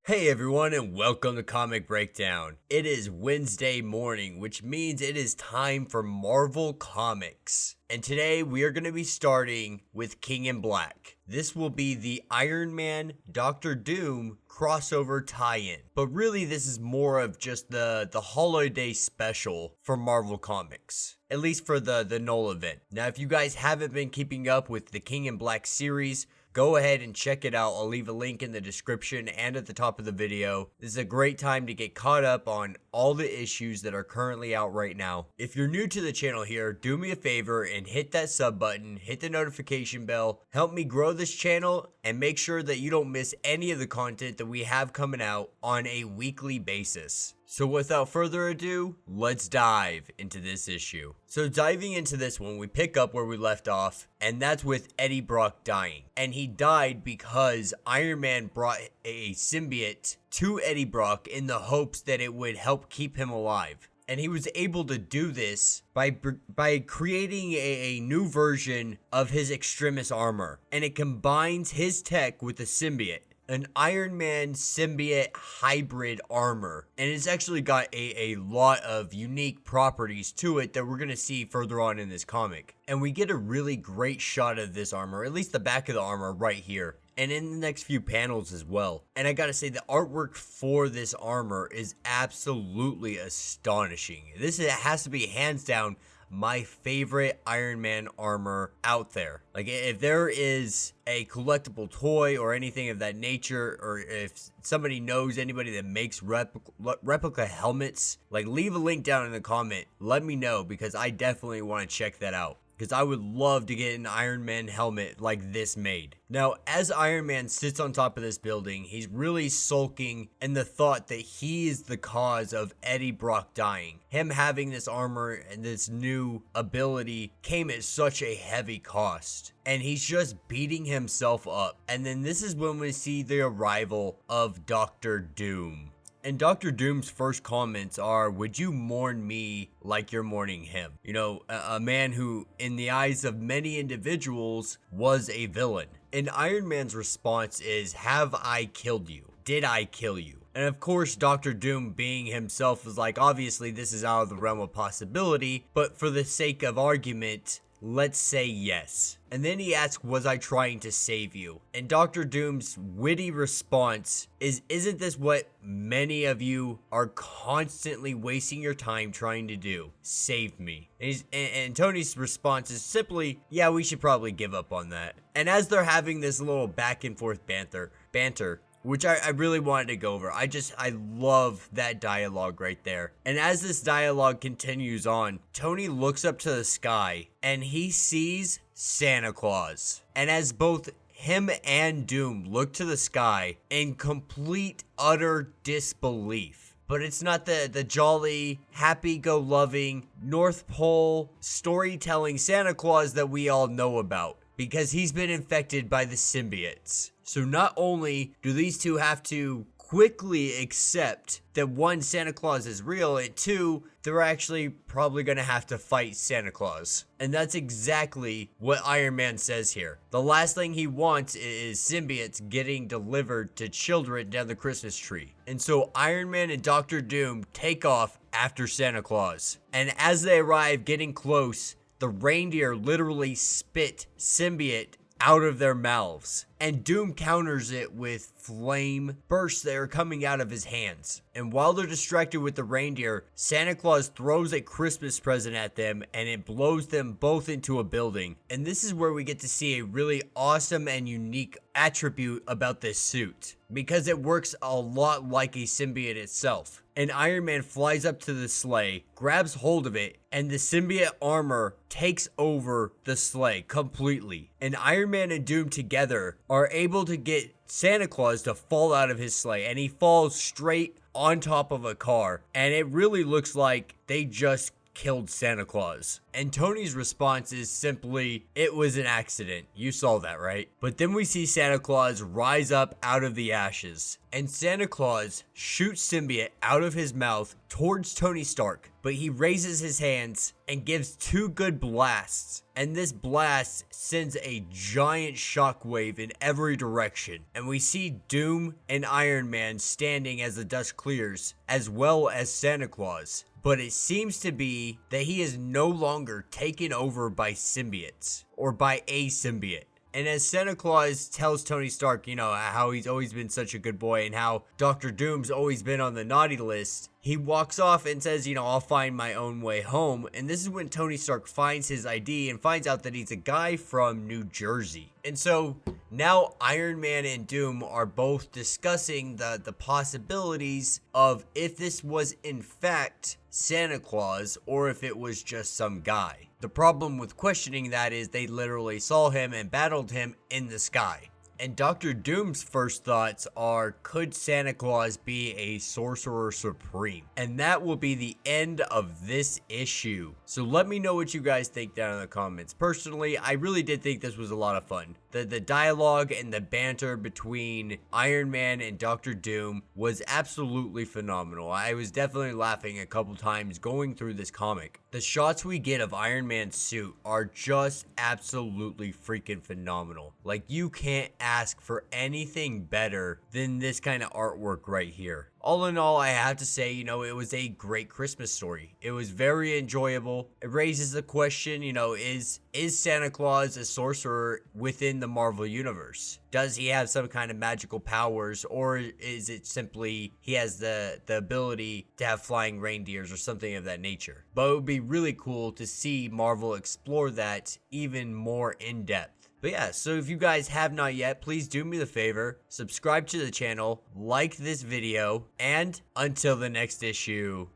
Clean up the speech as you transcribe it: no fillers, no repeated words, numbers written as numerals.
Hey everyone, and welcome to Comic Breakdown. It is Wednesday morning, which means it is time for Marvel Comics. And today we are going to be starting with King in Black. This will be the Iron Man Doctor Doom crossover tie-in. But really this is more of just the holiday special for Marvel Comics. At least for the Knull event. Now if you guys haven't been keeping up with the King in Black series, go ahead and check it out. I'll leave a link in the description and at the top of the video. This is a great time to get caught up on all the issues that are currently out right now. If you're new to the channel here, do me a favor and hit that sub button, hit the notification bell, help me grow this channel, and make sure that you don't miss any of the content that we have coming out on a weekly basis. So without further ado, let's dive into this issue. So diving into this one, we pick up where we left off, and that's with Eddie Brock dying. And he died because Iron Man brought a symbiote to Eddie Brock in the hopes that it would help keep him alive. And he was able to do this by creating a new version of his extremis armor. And it combines his tech with the symbiote. An Iron Man symbiote hybrid armor, and it's actually got a lot of unique properties to it that we're going to see further on in this comic. And we get a really great shot of this armor, at least the back of the armor right here, and in the next few panels as well. And I gotta say, the artwork for this armor is absolutely astonishing. This has to be hands down my favorite Iron Man armor out there. Like, if there is a collectible toy or anything of that nature, or if somebody knows anybody that makes replica helmets, like, leave a link down in the comment. Let me know, because I definitely want to check that out. Because I would love to get an Iron Man helmet like this made. Now, as Iron Man sits on top of this building, he's really sulking in the thought that he is the cause of Eddie Brock dying. Him having this armor and this new ability came at such a heavy cost. And he's just beating himself up. And then this is when we see the arrival of Doctor Doom. And Dr. Doom's first comments are, "Would you mourn me like you're mourning him?" You know, a man who, in the eyes of many individuals, was a villain. And Iron Man's response is, "Have I killed you? Did I kill you?" And of course, Dr. Doom being himself is like, obviously this is out of the realm of possibility, but for the sake of argument, let's say yes. And then he asks, "Was I trying to save you?" And Dr. Doom's witty response is, "Isn't this what many of you are constantly wasting your time trying to do? Save me." And Tony's response is simply, "Yeah, we should probably give up on that." And as they're having this little back and forth banter, which I really wanted to go over. I love that dialogue right there. And as this dialogue continues on, Tony looks up to the sky and he sees Santa Claus. And as both him and Doom look to the sky in complete, utter disbelief. But it's not the jolly, happy-go-loving, North Pole, storytelling Santa Claus that we all know about. Because he's been infected by the symbiotes. So not only do these two have to quickly accept that one, Santa Claus is real, and two, they're actually probably going to have to fight Santa Claus. And that's exactly what Iron Man says here. The last thing he wants is symbiotes getting delivered to children down the Christmas tree. And so Iron Man and Doctor Doom take off after Santa Claus. And as they arrive, getting close, the reindeer literally spit symbiote out of their mouths. And Doom counters it with flame bursts that are coming out of his hands. And while they're distracted with the reindeer, Santa Claus throws a Christmas present at them and it blows them both into a building. And this is where we get to see a really awesome and unique attribute about this suit, because it works a lot like a symbiote itself. And Iron Man flies up to the sleigh, grabs hold of it, and the symbiote armor takes over the sleigh completely. And Iron Man and Doom together are able to get Santa Claus to fall out of his sleigh, and he falls straight on top of a car. And it really looks like they just killed Santa Claus. And Tony's response is simply, "It was an accident. You saw that, right?" But then we see Santa Claus rise up out of the ashes. And Santa Claus shoots symbiote out of his mouth towards Tony Stark, but he raises his hands and gives 2 good blasts, and this blast sends a giant shockwave in every direction, and we see Doom and Iron Man standing as the dust clears, as well as Santa Claus. But it seems to be that he is no longer taken over by symbiotes, or by a symbiote. And as Santa Claus tells Tony Stark, how he's always been such a good boy and how Dr. Doom's always been on the naughty list, he walks off and says, I'll find my own way home. And this is when Tony Stark finds his ID and finds out that he's a guy from New Jersey. And so now Iron Man and Doom are both discussing the possibilities of if this was in fact Santa Claus or if it was just some guy. The problem with questioning that is they literally saw him and battled him in the sky. And Dr. Doom's first thoughts are, could Santa Claus be a sorcerer supreme? And that will be the end of this issue. So let me know what you guys think down in the comments. Personally, I really did think this was a lot of fun. The dialogue and the banter between Iron Man and Dr. Doom was absolutely phenomenal. I was definitely laughing a couple times going through this comic. The shots we get of Iron Man's suit are just absolutely freaking phenomenal. Like, you can't ask for anything better than this kind of artwork right here. All in all, I have to say, it was a great Christmas story. It was very enjoyable. It raises the question, is Santa Claus a sorcerer within the Marvel Universe? Does he have some kind of magical powers, or is it simply he has the ability to have flying reindeers or something of that nature? But it would be really cool to see Marvel explore that even more in depth. But yeah, so if you guys have not yet, please do me the favor, subscribe to the channel, like this video, and until the next issue,